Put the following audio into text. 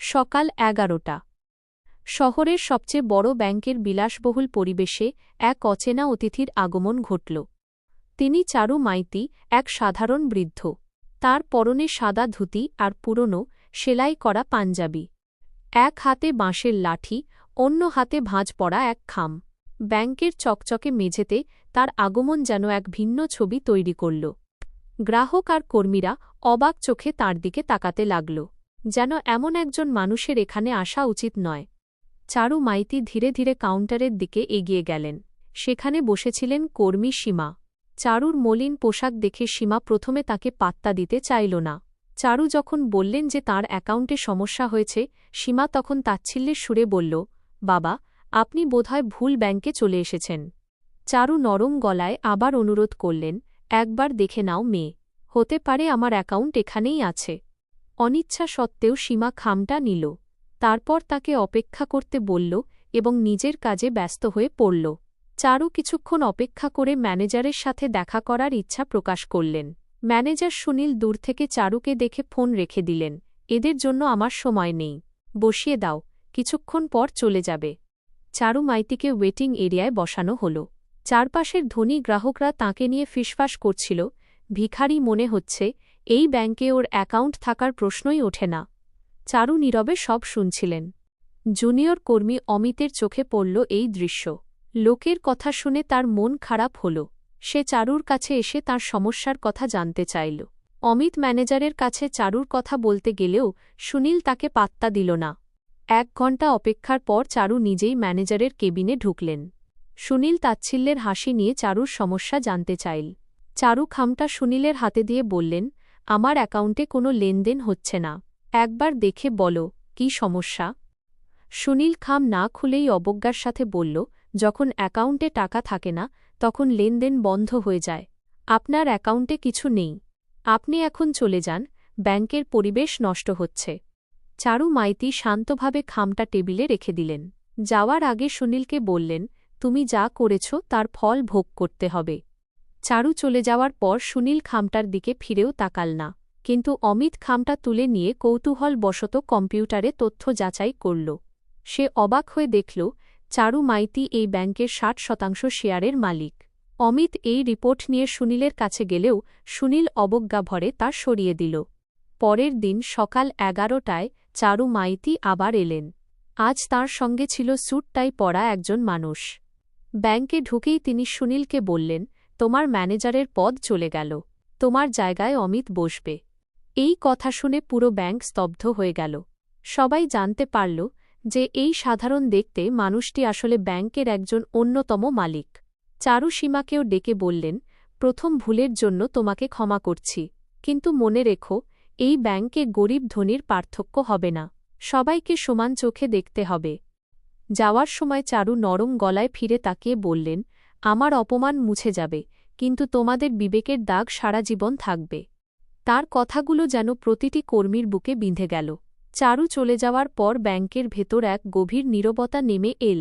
সকাল 11টা। শহরের সবচেয়ে বড় ব্যাংকের বিলাসবহুল পরিবেশে এক অচেনা অতিথির আগমন ঘটল। তিনি চারু মাইতি, এক সাধারণ বৃদ্ধ। তার পরনে সাদা ধুতি আর পুরনো, সেলাই করা পাঞ্জাবি। এক হাতে বাঁশের লাঠি, অন্য হাতে ভাঁজ পড়া এক খাম। ব্যাংকের চকচকে মেঝেতে তার আগমন যেন এক ভিন্ন ছবি তৈরি করল। গ্রাহক আর কর্মীরা অবাক চোখে তাঁর দিকে তাকাতে লাগল, যেন এমন একজন মানুষের এখানে আসা উচিত নয়। চারু মাইতি ধীরে ধীরে কাউন্টারের দিকে এগিয়ে গেলেন। সেখানে বসেছিলেন কর্মী সীমা। চারুর মলিন পোশাক দেখে সীমা প্রথমে তাকে পাত্তা দিতে চাইল না। চারু যখন বললেন যে তার অ্যাকাউন্টে সমস্যা হয়েছে, সীমা তখন তাচ্ছিল্যের সুরে বলল, বাবা, আপনি বোধহয় ভুল ব্যাংকে চলে এসেছেন। চারু নরম গলায় আবার অনুরোধ করলেন, একবার দেখে নাও মেয়ে, হতে পারে আমার অ্যাকাউন্ট এখানেই আছে। অনিচ্ছা সত্ত্বেও সীমা খামটা নিল। তারপর তাকে অপেক্ষা করতে বলল এবং নিজের কাজে ব্যস্ত হয়ে পড়ল। চারু কিছুক্ষণ অপেক্ষা করে ম্যানেজারের সাথে দেখা করার ইচ্ছা প্রকাশ করলেন। ম্যানেজার সুনীল দূর থেকে চারুকে দেখে ফোন রেখে দিলেন, এদের জন্য আমার সময় নেই, বসিয়ে দাও, কিছুক্ষণ পর চলে যাবে। চারু মাইতিকে ওয়েটিং এরিয়ায় বসানো হল। চারপাশের ধনী গ্রাহকরা তাঁকে নিয়ে ফিসফাস করছিল, ভিখারি মনে হচ্ছে, এই ব্যাংকে ওর অ্যাকাউন্ট থাকার প্রশ্নই ওঠে না। চারু নীরবে সব শুনছিলেন। জুনিয়র কর্মী অমিতের চোখে পড়ল এই দৃশ্য। লোকের কথা শুনে তার মন খারাপ হল। সে চারুর কাছে এসে তার সমস্যার কথা জানতে চাইল। অমিত ম্যানেজারের কাছে চারুর কথা বলতে গেলেও সুনীল তাকে পাত্তা দিল না। 1 ঘণ্টা অপেক্ষার পর চারু নিজেই ম্যানেজারের কেবিনে ঢুকলেন। সুনীল তাচ্ছিল্যের হাসি নিয়ে চারুর সমস্যা জানতে চাইল। চারু খামটা সুনীলের হাতে দিয়ে বললেন, আমার অ্যাকাউন্টে কোনো লেনদেন হচ্ছে না, একবার দেখে বলো কী সমস্যা। সুনীল খাম না খুলেই অবজ্ঞার সাথে বলল, যখন অ্যাকাউন্টে টাকা থাকে না তখন লেনদেন বন্ধ হয়ে যায়। আপনার অ্যাকাউন্টে কিছু নেই, আপনি এখন চলে যান, ব্যাংকের পরিবেশ নষ্ট হচ্ছে। চারু মাইতি শান্তভাবে খামটা টেবিলে রেখে দিলেন। যাওয়ার আগে সুনীলকে বললেন, তুমি যা করেছ তার ফল ভোগ করতে হবে। চারু চলে যাওয়ার পর সুনীল খামটার দিকে ফিরেও তাকাল না, কিন্তু অমিত খামটা তুলে নিয়ে কৌতূহলবশত কম্পিউটারে তথ্য যাচাই করল। সে অবাক হয়ে দেখল, চারু মাইতি এই ব্যাংকের 60% শেয়ারের মালিক। অমিত এই রিপোর্ট নিয়ে সুনীলের কাছে গেলেও সুনীল অবজ্ঞাভরে তা সরিয়ে দিল। পরের দিন সকাল 11টায় চারু মাইতি আবার এলেন। আজ তাঁর সঙ্গে ছিল স্যুট টাই পরা একজন মানুষ। ব্যাংকে ঢুকেই তিনি সুনীলকে বললেন, তোমার ম্যানেজারের পদ চলে গেল, তোমার জায়গায় অমিত বসবে। এই কথা শুনে পুরো ব্যাংক স্তব্ধ হয়ে গেল। সবাই জানতে পারল যে এই সাধারণ দেখতে মানুষটি আসলে ব্যাংকের একজন অন্যতম মালিক। চারু সীমাকেও ডেকে বললেন, প্রথম ভুলের জন্য তোমাকে ক্ষমা করছি, কিন্তু মনে রেখো, এই ব্যাংকে গরিব ধনীর পার্থক্য হবে না, সবাইকে সমান চোখে দেখতে হবে। যাওয়ার সময় চারু নরম গলায় ফিরে তাকিয়ে বললেন, আমার অপমান মুছে যাবে, কিন্তু তোমাদের বিবেকের দাগ সারা জীবন থাকবে। তার কথাগুলো যেন প্রতিটি কর্মীর বুকে বিঁধে গেল। চারু চলে যাওয়ার পর ব্যাংকের ভেতর এক গভীর নীরবতা নেমে এল।